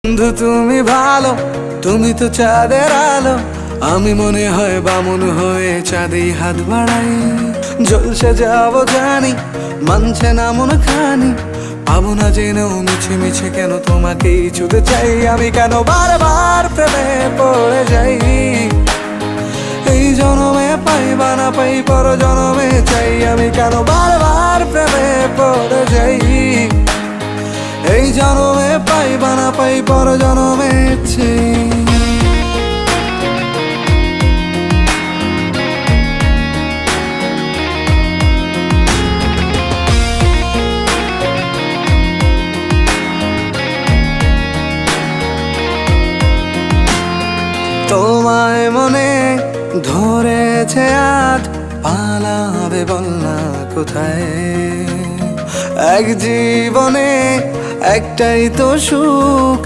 বন্ধু তুমি ভালো, তুমি তো চাঁদের আলো। আমি মনে হয় বামুন হয়ে চাঁদে হাত বাড়াই। জলসে যাবো জানি, মানছে না মন খানি। পাবো না জেনেও মিছে মিছে কেন তোমাকেই ছুতে চাই। আমি কেন বারবার প্রেমে পড়ে যাই। এই জনমে পাই বা না পাই, পর জনমে চাই। আমি কেন বারবার প্রেমে পড়ে যাই। এই জনমে পাই বা না পাই, পর জনমে চাই। তোমায় মনে ধরেছে আজ, পালাবে বল না কোথায়। এক জীবনে একটাই তো সুখ,